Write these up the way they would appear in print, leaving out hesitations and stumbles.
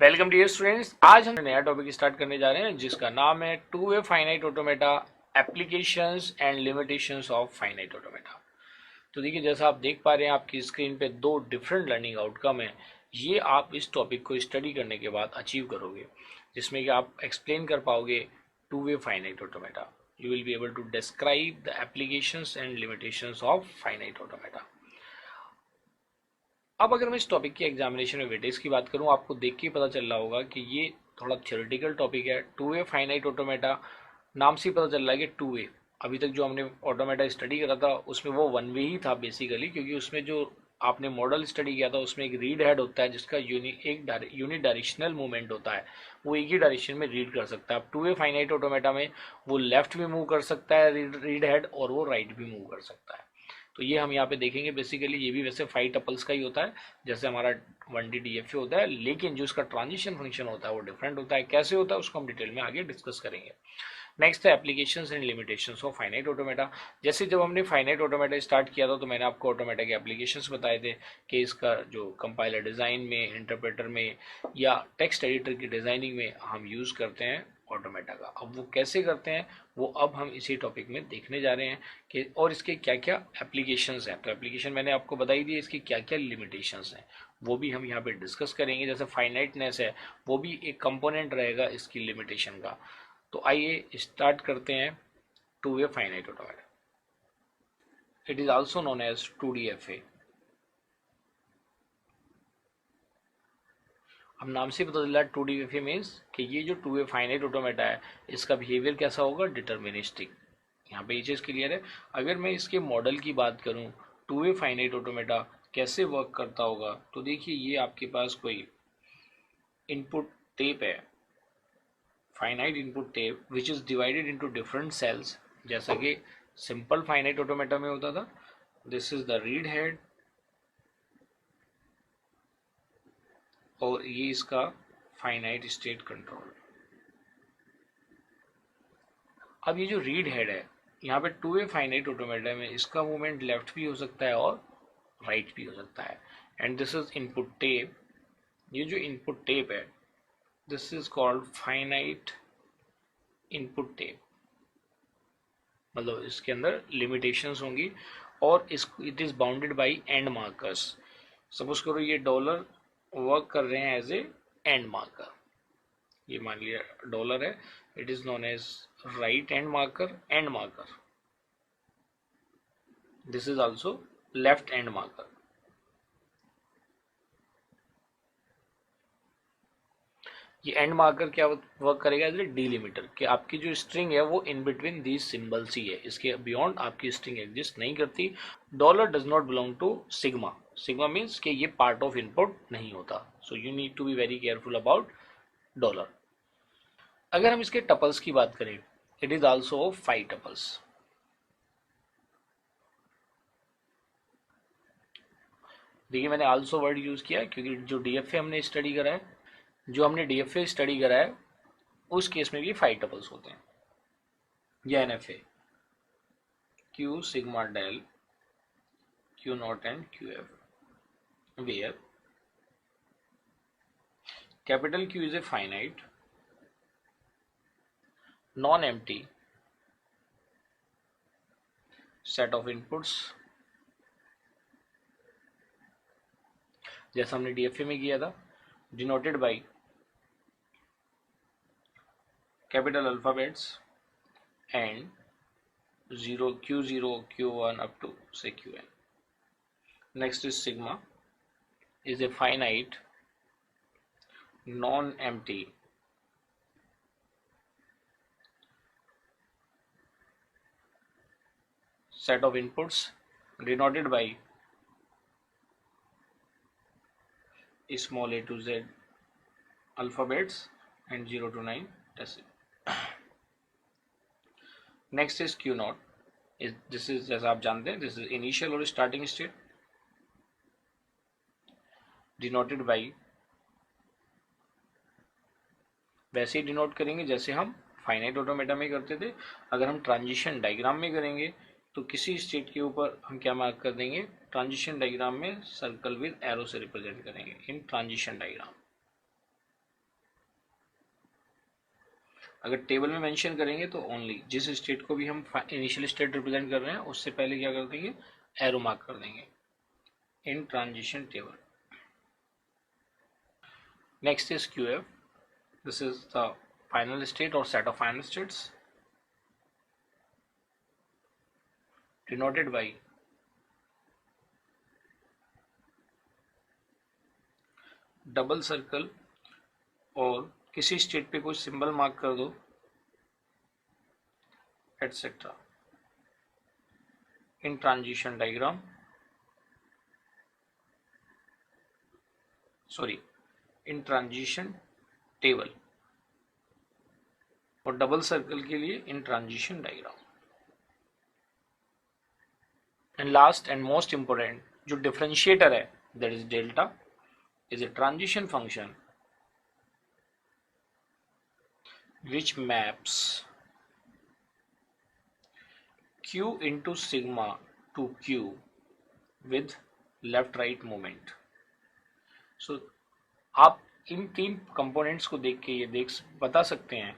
Welcome dear students. आज हम नया टॉपिक स्टार्ट करने जा रहे हैं जिसका नाम है to way finite automata applications and limitations of finite automata. तो देखिए, जैसा आप देख पा रहे हैं आपकी स्क्रीन पे दो डिफरेंट लर्निंग आउटकम है। ये आप इस टॉपिक को स्टडी करने के बाद अचीव करोगे, जिसमें कि आप एक्सप्लेन कर पाओगे two way finite automata. You will be able to describe the applications and limitations of finite automata. अब अगर मैं इस टॉपिक की एग्जामिनेशन में वेटेज की बात करूं, आपको देख के पता चल रहा होगा कि ये थोड़ा थ्योरेटिकल टॉपिक है। टू वे फाइनाइट ऑटोमेटा नाम से ही पता चल रहा है कि टू वे। अभी तक जो हमने ऑटोमेटा स्टडी करा था उसमें वो वन वे ही था बेसिकली, क्योंकि उसमें जो आपने मॉडल स्टडी किया था उसमें एक रीड हेड होता है जिसका यूनिट डायरेक्शनल मूवमेंट होता है, वो एक ही डायरेक्शन में रीड कर सकता है। अब टू वे फाइनाइट ऑटोमेटा में वो लेफ्ट भी मूव कर सकता है रीड हेड, और वो राइट भी मूव कर सकता है। तो ये हम यहाँ पे देखेंगे। बेसिकली ये भी वैसे 5 टपल्स का ही होता है जैसे हमारा 1D DFA होता है, लेकिन जो इसका ट्रांजिशन फंक्शन होता है वो डिफरेंट होता है। कैसे होता है उसको हम डिटेल में आगे डिस्कस करेंगे। नेक्स्ट है applications and limitations of finite automata. जैसे जब हमने फाइनाइट ऑटोमेटा स्टार्ट किया था तो मैंने आपको ऑटोमेटा के एप्लीकेशंस बताए थे कि इसका जो कंपाइलर डिज़ाइन में, इंटरप्रेटर में या टेक्स्ट एडिटर की डिज़ाइनिंग में हम यूज़ करते हैं ऑटोमेटा का। अब वो कैसे करते हैं वो अब हम इसी टॉपिक में देखने जा रहे हैं कि और इसके क्या क्या एप्लीकेशंस हैं। तो एप्लीकेशन मैंने आपको बताई दी, इसकी क्या क्या लिमिटेशंस हैं वो भी हम यहाँ पे डिस्कस करेंगे। जैसे फाइनाइटनेस है वो भी एक कंपोनेंट रहेगा इसकी लिमिटेशन का। तो आइए स्टार्ट करते हैं two way finite automata. It is also known as 2DFA। अब नाम से पता चल रहा है 2DFA मीन्स कि ये जो टू वे फाइनाइट ऑटोमेटा है इसका बिहेवियर कैसा होगा, डिटर्मिनिस्टिक। यहाँ पे ये चीज़ क्लियर है। अगर मैं इसके मॉडल की बात करूँ टू वे फाइनाइट ऑटोमेटा कैसे वर्क करता होगा, तो देखिए ये आपके पास कोई इनपुट टेप है, finite input tape which is divided into different cells, जैसा कि सिंपल फाइनाइट ऑटोमेटा में होता था। This is the read head और ये इसका फाइनाइट स्टेट कंट्रोल। अब ये जो रीड हेड है यहाँ पे टू वे फाइनाइट ऑटोमेटा में इसका मूवमेंट लेफ्ट भी हो सकता है और राइट भी हो सकता है। And this is input tape. ये जो इनपुट टेप है this is called finite input tape. मतलब इसके अंदर लिमिटेशंस होंगी और इस it is bounded by and markers. Suppose करो ये डॉलर वर्क कर रहे हैं एज ए एंड मार्कर। ये मान लिया डॉलर है, it is known as right end marker. This is also left end marker. ये एंड मार्कर क्या वर्क करेगा एज ए डीलिमिटर कि आपकी जो स्ट्रिंग है वो इन बिटवीन दीज सिंबल्स ही है, इसके बियॉन्ड आपकी स्ट्रिंग एग्जिस्ट नहीं करती। Dollar does not belong to sigma. Sigma means कि ये पार्ट ऑफ इनपुट नहीं होता। So you need to be very careful about dollar. अगर हम इसके टपल्स की बात करें, इट इज आल्सो 5 टपल्स। देखिए मैंने आल्सो वर्ड यूज किया क्योंकि जो डीएफए हमने स्टडी करा है, जो हमने डीएफए स्टडी करा है उस केस में भी 5 टपल्स होते हैं। या NFA Q sigma del Q naught and Q F, where capital Q is a finite non-empty set of inputs, जैसा हमने डीएफए में किया था, denoted by capital alphabets and 0 Q0 Q1 up to say Qn. Next is sigma is a finite non-empty set of inputs denoted by small a to z alphabets and 0 to 9 decimal. Next is Q naught. This is जैसा आप जानते हैं this is initial और starting state denoted by, वैसे ही denote करेंगे जैसे हम finite automata में करते थे। अगर हम ट्रांजिशन डायग्राम में करेंगे तो किसी स्टेट के ऊपर हम क्या मार्क कर देंगे, ट्रांजिशन डायग्राम में सर्कल विद एरो से रिप्रेजेंट करेंगे इन ट्रांजिशन डायग्राम। अगर टेबल में मेंशन करेंगे तो ओनली जिस स्टेट को भी हम इनिशियल स्टेट रिप्रेजेंट कर रहे हैं उससे पहले क्या कर देंगे, एरो मार्क कर देंगे in transition table. Next is QF. This is the final state और set of final states denoted by double circle और किसी स्टेट पे कुछ सिंबल मार्क कर दो etcetera in transition diagram, sorry in transition table, और डबल सर्कल के लिए in transition diagram. And last and most important जो डिफरेंशिएटर है that is delta is a transition function which maps q into sigma to q with left right movement. So आप इन तीन components को देख के ये बता सकते हैं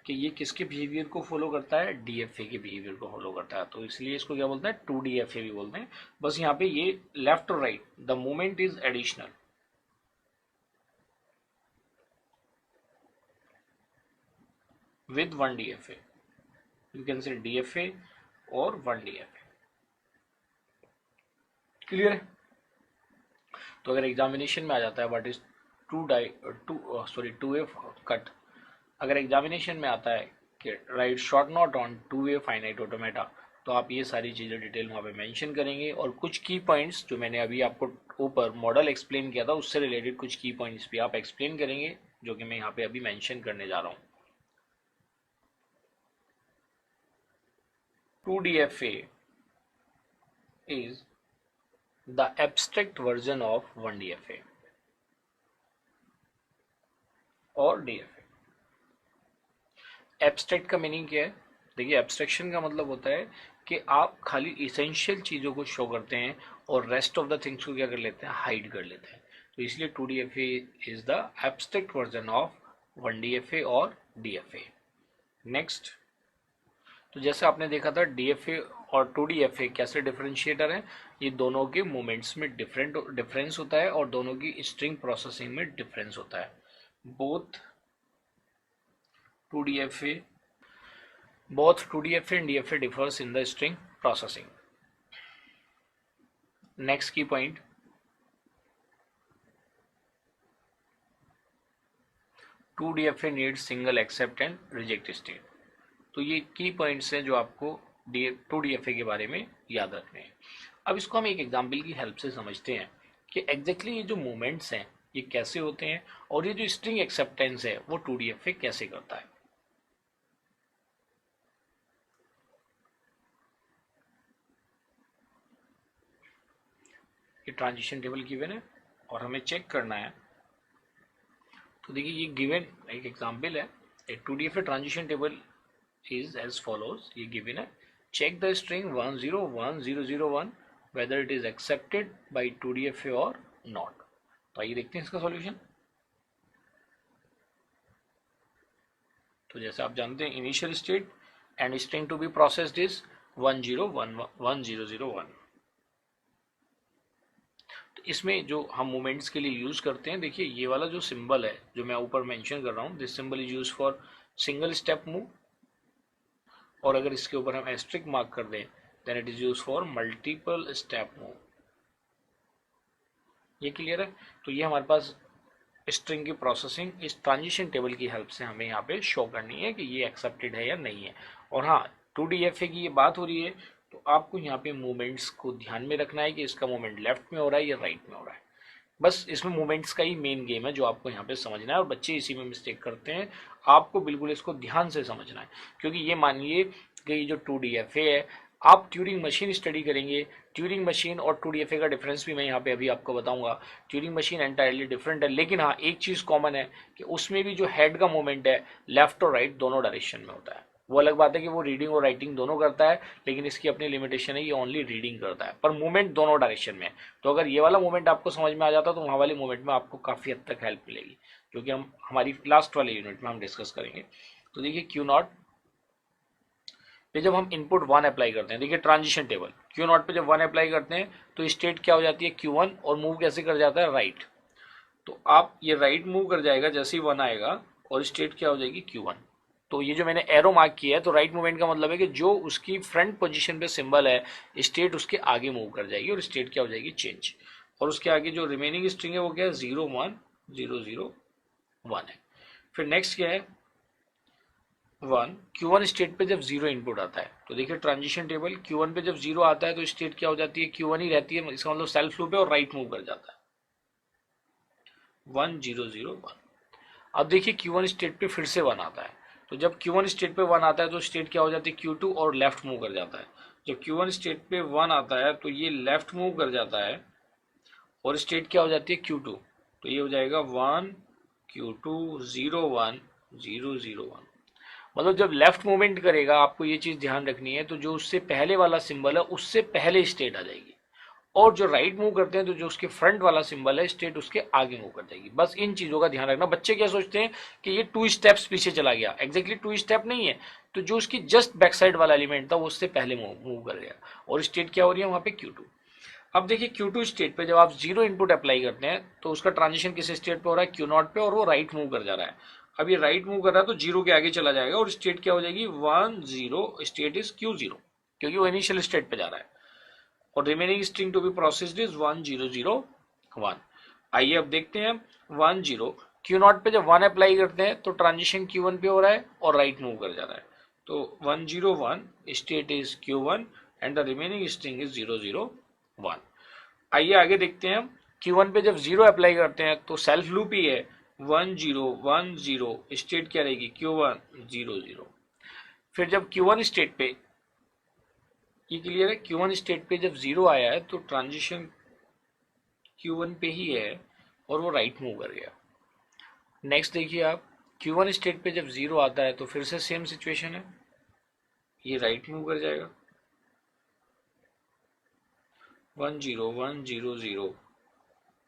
कि ये किसके बिहेवियर को फॉलो करता है, डीएफए के बिहेवियर को फॉलो करता है. तो इसलिए इसको क्या बोलते हैं, 2DFA भी बोलते हैं. बस यहाँ पे ये लेफ्ट और right the movement is additional with 1 DFA. You can say DFA और 1 DFA. क्लियर है. तो अगर एग्जामिनेशन में आ जाता है व्हाट इज 2A कट, अगर एग्जामिनेशन में आता है कि right short note on 2A finite automata, तो आप ये सारी चीज़ें डिटेल वहाँ पे मेंशन करेंगे और कुछ की पॉइंट्स जो मैंने अभी आपको ऊपर मॉडल एक्सप्लेन किया था उससे रिलेटेड कुछ की पॉइंट्स भी आप एक्सप्लेन करेंगे जो कि मैं यहाँ पे अभी मेंशन करने जा रहा हूँ. 2DFA is the abstract version of 1DFA और DFA. एब्स्ट्रैक्ट का मीनिंग क्या है, देखिए एब्स्ट्रैक्शन का मतलब होता है कि आप खाली इसेंशियल चीज़ों को शो करते हैं और रेस्ट ऑफ द थिंग्स को क्या कर लेते हैं, हाइड कर लेते हैं. तो इसलिए 2DFA is the abstract version of 1DFA और DFA. नेक्स्ट, तो जैसे आपने देखा था DFA और 2DFA कैसे डिफरेंशिएटर हैं, ये दोनों के मोमेंट्स में डिफरेंस होता है और दोनों की स्ट्रिंग प्रोसेसिंग में डिफरेंस होता है. Both 2DFA and DFA differs in the string processing. Next key point, 2DFA needs single accept and reject state. तो ये की पॉइंट्स हैं जो आपको 2DFA के बारे में याद रखने हैं. अब इसको हम एक एग्जाम्पल की हेल्प से समझते हैं कि एग्जैक्टली ये जो मूवमेंट्स हैं ये कैसे होते हैं और ये जो स्ट्रिंग एक्सेप्टेंस है वो 2DFA कैसे करता है. ये ट्रांजिशन टेबल गिवन है और हमें चेक करना है. तो देखिए ये गिवन एक एग्जाम्पल है. एक 2DFA transition table is as follows. ये given है, check the string 101001 whether it is accepted by 2DFA or not. तो आइए देखते हैं इसका सॉल्यूशन. तो जैसे आप जानते हैं initial state and string to be processed is 1001. तो इसमें जो हम मूवमेंट्स के लिए यूज करते हैं, देखिए ये वाला जो सिंबल है जो मैं ऊपर मेंशन कर रहा हूँ, this symbol is use for single step move, और अगर इसके ऊपर हम एस्ट्रिक मार्क कर दें then it is use for multiple step move. ये क्लियर है. तो ये हमारे पास स्ट्रिंग की प्रोसेसिंग इस ट्रांजिशन टेबल की हेल्प से हमें यहाँ पे शो करनी है कि ये एक्सेप्टेड है या नहीं है. और हाँ, 2DFA की ये बात हो रही है तो आपको यहाँ पे मूवमेंट्स को ध्यान में रखना है कि इसका मूवमेंट लेफ्ट में हो रहा है या राइट में हो रहा है. बस इसमें मूवमेंट्स का ही मेन गेम है जो आपको यहाँ पे समझना है और बच्चे इसी में मिस्टेक करते हैं. आपको बिल्कुल इसको ध्यान से समझना है क्योंकि ये मानिए कि ये जो 2DFA है, आप ट्यूरिंग मशीन स्टडी करेंगे. ट्यूरिंग मशीन और 2DFA का डिफरेंस भी मैं यहाँ पे अभी आपको बताऊंगा. ट्यूरिंग मशीन एंटायरली डिफरेंट है, लेकिन हाँ एक चीज़ कॉमन है कि उसमें भी जो हेड का मूवमेंट है लेफ्ट और राइट दोनों डायरेक्शन में होता है. वो अलग बात है कि वो रीडिंग और राइटिंग दोनों करता है, लेकिन इसकी अपनी लिमिटेशन है, ये ओनली रीडिंग करता है, पर मूवमेंट दोनों डायरेक्शन में है. तो अगर ये वाला मूवमेंट आपको समझ में आ जाता तो वहाँ वाले मूवमेंट में आपको काफ़ी हद तक हेल्प मिलेगी, जो कि हम हमारी लास्ट वाले यूनिट में हम डिस्कस करेंगे. तो देखिए क्यू नॉट पे जब हम इनपुट 1 अप्लाई करते हैं, देखिए ट्रांजिशन टेबल, क्यू नॉट पे जब 1 अप्लाई करते हैं तो स्टेट क्या हो जाती है Q1 और मूव कैसे कर जाता है राइट। तो आप ये राइट मूव कर जाएगा जैसे ही 1 आएगा और स्टेट क्या हो जाएगी Q1। तो ये जो मैंने एरो मार्क किया है तो राइट मूवमेंट का मतलब है कि जो उसकी फ्रंट पोजीशन पे सिंबल है स्टेट उसके आगे मूव कर जाएगी और स्टेट क्या हो जाएगी चेंज। और उसके आगे जो रिमेनिंग स्ट्रिंग है वो क्या है 0 1 0 0 1 है। फिर नेक्स्ट क्या है 1 Q1 स्टेट पे जब 0 इनपुट आता है तो देखिए ट्रांजिशन टेबल Q1 पे जब 0 आता है तो स्टेट क्या हो जाती है Q1 ही रहती है, इसका मतलब सेल्फ लूप है और राइट मूव कर जाता है 1 0 0 1। अब देखिए Q1 स्टेट पे फिर से 1 आता है तो जब Q1 स्टेट पे 1 आता है तो स्टेट क्या हो जाती है Q2 और लेफ्ट मूव कर जाता है। जब Q1 स्टेट पे 1 आता है तो ये लेफ्ट मूव कर जाता है और स्टेट क्या हो जाती है Q2। तो ये हो जाएगा 1 Q2 0 1 0 0 1। मतलब जब लेफ्ट मूवमेंट करेगा आपको ये चीज ध्यान रखनी है, तो जो उससे पहले वाला सिंबल है उससे पहले स्टेट आ जाएगी और जो राइट मूव करते हैं तो जो उसके फ्रंट वाला सिंबल है स्टेट उसके आगे मूव कर जाएगी। बस इन चीजों का ध्यान रखना। बच्चे क्या सोचते हैं कि ये 2 स्टेप्स पीछे चला गया, एग्जैक्टली 2 स्टेप नहीं है। तो जो उसकी जस्ट बैक साइड वाला एलिमेंट था वो उससे पहले मूव कर गया और स्टेट क्या हो रही है वहां पे Q2। अब देखिए Q2 स्टेट पे जब आप 0 इनपुट अप्लाई करते हैं तो उसका ट्रांजिशन किस स्टेट पे हो रहा है Q0 पे और वो राइट मूव कर जा रहा है। अब ये राइट मूव कर रहा है तो 0 के आगे चला जाएगा और स्टेट क्या हो जाएगी 1 0, स्टेट इज Q0 क्योंकि वो इनिशियल स्टेट पे जा रहा है और remaining string to be processed is 1 0 0 1। आइए अब देखते हैं 1 0 Q0 पे जब 1 अप्लाई करते हैं तो ट्रांजिशन Q1 पे हो रहा है और राइट मूव कर जा रहा है। तो 1 0 1 state is Q1 and the remaining string is 0 0 1। आइए आगे देखते हैं Q1 पे जब 0 अप्लाई करते हैं तो सेल्फ लूप ही है 1 0 1 0, स्टेट क्या रहेगी Q1 0 0। फिर जब Q1 स्टेट पे, ये क्लियर है, Q1 स्टेट पे जब 0 आया है तो ट्रांजिशन Q1 पे ही है और वो राइट मूव कर गया। नेक्स्ट देखिए आप Q1 स्टेट पे जब 0 आता है तो फिर से सेम सिचुएशन है, ये राइट मूव कर जाएगा 1 0 1 0 0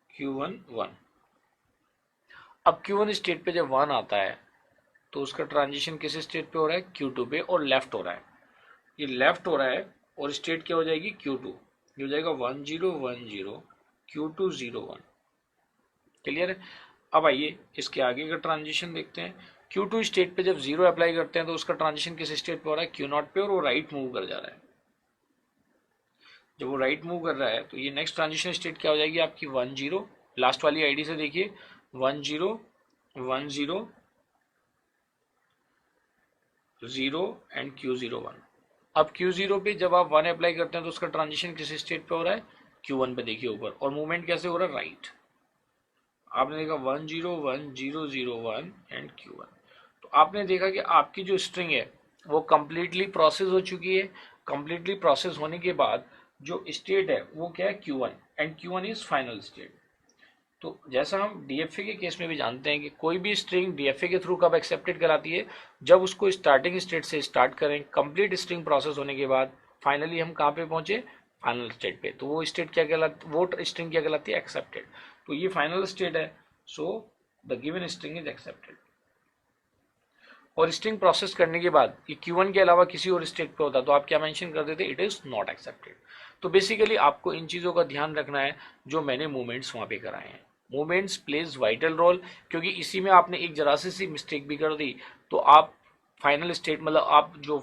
Q1 1। अब Q1 स्टेट पे जब 1 आता है तो उसका ट्रांजिशन किस स्टेट पे हो रहा है Q2 पे और लेफ्ट हो रहा है। ये लेफ्ट हो रहा है और स्टेट क्या हो जाएगी Q2, ये हो जाएगा 1 0 1 0 Q2 0 1। क्लियर है। अब आइए इसके आगे का ट्रांजिशन देखते हैं। Q2 स्टेट पे जब 0 अप्लाई करते हैं तो उसका ट्रांजिशन किस स्टेट पे हो रहा है Q0 पे और वो राइट मूव कर जा रहा है। जब वो राइट मूव कर रहा है तो ये नेक्स्ट ट्रांजिशन स्टेट क्या हो जाएगी आपकी 1 0। लास्ट वाली आईडी से देखिए 1 0 1 0 0 एंड Q0 1। अब Q0 पे जब आप 1 अप्लाई करते हैं तो उसका ट्रांजिशन किस स्टेट पे हो रहा है Q1 पे, देखिए ऊपर, और मूवमेंट कैसे हो रहा है राइट। आपने देखा 1 0 1 0 0 1 एंड Q1। तो आपने देखा कि आपकी जो स्ट्रिंग है वो कंप्लीटली प्रोसेस हो चुकी है। कंप्लीटली प्रोसेस होने के बाद जो स्टेट है वो क्या है Q1 and Q1 is final state. तो जैसा हम डीएफए के केस में भी जानते हैं कि कोई भी स्ट्रिंग डीएफए के थ्रू कब एक्सेप्टेड कराती है, जब उसको स्टार्टिंग स्टेट से स्टार्ट करें, कंप्लीट स्ट्रिंग प्रोसेस होने के बाद फाइनली हम कहाँ पे पहुंचे फाइनल स्टेट पे, तो वो स्टेट क्या कहलाती, वो स्ट्रिंग क्या कहलाती है एक्सेप्टेड। तो ये फाइनल स्टेट है, so the given string is accepted. और स्ट्रिंग प्रोसेस करने के बाद ये Q1 के अलावा किसी और स्टेट पे होता तो आप क्या मेंशन कर देते, इट इज नॉट एक्सेप्टेड। तो बेसिकली आपको इन चीज़ों का ध्यान रखना है जो मैंने मूवमेंट्स वहाँ पे कराए हैं। मूवमेंट्स प्लेज वाइटल रोल, क्योंकि इसी में आपने एक जरा सी मिस्टेक भी कर दी तो आप फाइनल स्टेट, मतलब आप जो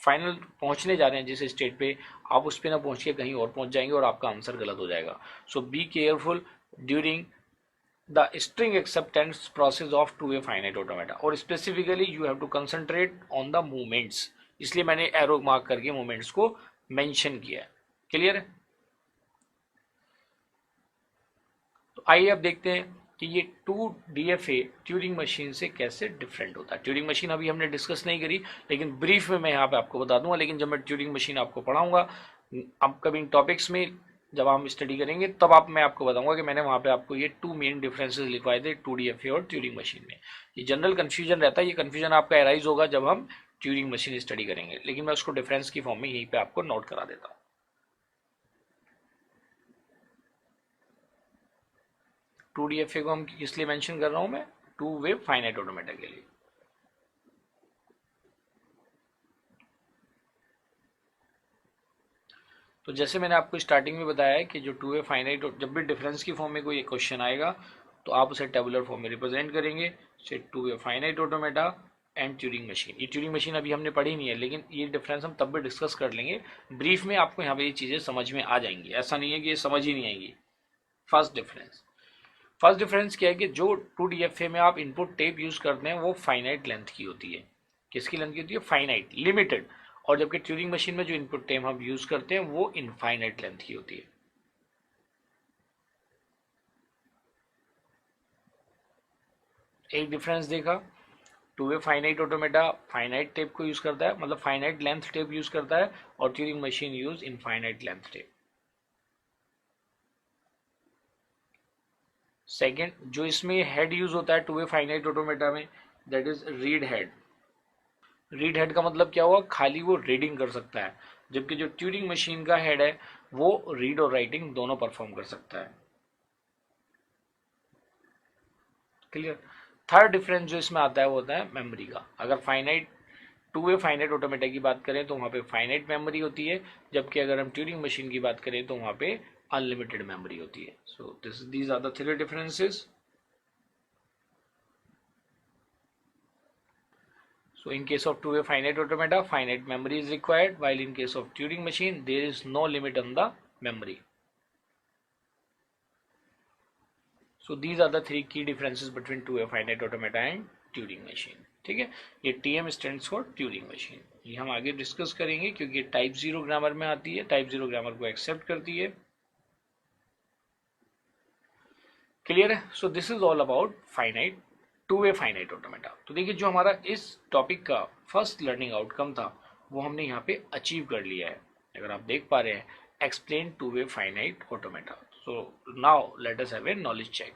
फाइनल पहुंचने जा रहे हैं जिस स्टेट पे, आप उस पर ना पहुंच के कहीं और पहुंच जाएंगे और आपका आंसर गलत हो जाएगा। So be careful during the string acceptance process of two-way finite automata, और specifically you have to concentrate on the movements, इसलिए मैंने एरो मार्क करके movements को मेंशन किया है। क्लियर है। तो आइए अब देखते हैं कि ये 2DFA ट्यूरिंग मशीन से कैसे डिफरेंट होता है। ट्यूरिंग मशीन अभी हमने डिस्कस नहीं करी, लेकिन ब्रीफ में मैं यहाँ पे आपको बता दूंगा। लेकिन जब मैं ट्यूरिंग मशीन आपको पढ़ाऊंगा अपकमिंग टॉपिक्स में, जब हम स्टडी करेंगे तब मैं आपको बताऊंगा कि मैंने वहाँ पे आपको ये 2 मेन डिफरेंसेस लिखवाए थे 2DFA और ट्यूरिंग मशीन में। ये जनरल कन्फ्यूजन रहता है, ये कन्फ्यूजन आपका एराइज होगा जब हम ट्यूरिंग मशीन स्टडी करेंगे, लेकिन मैं उसको डिफरेंस की फॉर्म में यहीं पे आपको नोट करा देता हूँ। 2DFA को हम इसलिए मेंशन कर रहा हूँ मैं, टू वे फाइनाइट ऑटोमेटा के लिए। तो जैसे मैंने आपको स्टार्टिंग में बताया है कि जो टू वे फाइनाइट, जब भी डिफरेंस की फॉर्म में कोई क्वेश्चन आएगा तो आप उसे टेबुलर फॉर्म में रिप्रेजेंट करेंगे, से to way finite automata and Turing machine. ये ट्यूरिंग मशीन अभी हमने पढ़ी नहीं है, लेकिन ये डिफरेंस हम तब भी डिस्कस कर लेंगे ब्रीफ में, आपको यहाँ पे ये चीज़ें समझ में आ जाएंगी, ऐसा नहीं है कि ये समझ ही नहीं आएंगी। फर्स्ट डिफरेंस क्या है कि जो 2DFA में आप इनपुट टेप यूज करते हैं वो फाइनाइट लेंथ की होती है। किसकी लेंथ की होती है? Finite, limited. और जबकि ट्यूरिंग मशीन में जो इनपुट टेप हम यूज करते हैं वो इनफाइनाइट लेंथ की होती है। एक डिफरेंस देखा, to way finite automata finite tape को यूज करता है, मतलब फाइनाइट लेंथ टेप यूज करता है, और Turing machine use infinite length tape. Second, जो इसमें हेड यूज होता है टू वे फाइनाइट ऑटोमेटा में, that is read head. Read head का मतलब क्या हुआ? खाली वो रीडिंग कर सकता है, जबकि जो ट्यूरिंग मशीन का हेड है वो रीड और राइटिंग दोनों परफॉर्म कर सकता है। क्लियर? थर्ड डिफरेंस जो इसमें आता है वो होता है मेमोरी का। अगर finite to way finite automata की बात करें तो वहाँ पे फाइनाइट मेमोरी होती है, जबकि अगर हम ट्यूरिंग मशीन की बात करें तो वहाँ पे अनलिमिटेड मेमोरी होती है। So these are the three differences. So in case of two-way finite automata, finite memory is required, while in case of Turing machine, there is no limit on the memory. So these are the three key differences between two-way finite automata and Turing machine. ठीक है, ये TM stands for Turing machine. ये हम आगे discuss करेंगे क्योंकि ये type 0 grammar में आती है, टाइप 0 ग्रामर को एक्सेप्ट करती है। क्लियर है? So this is all about finite, to way finite automata. तो देखिए, जो हमारा इस टॉपिक का फर्स्ट लर्निंग आउटकम था वो हमने यहाँ पे अचीव कर लिया है। अगर आप देख पा रहे हैं, explain two way finite automata. So now let us have a knowledge check.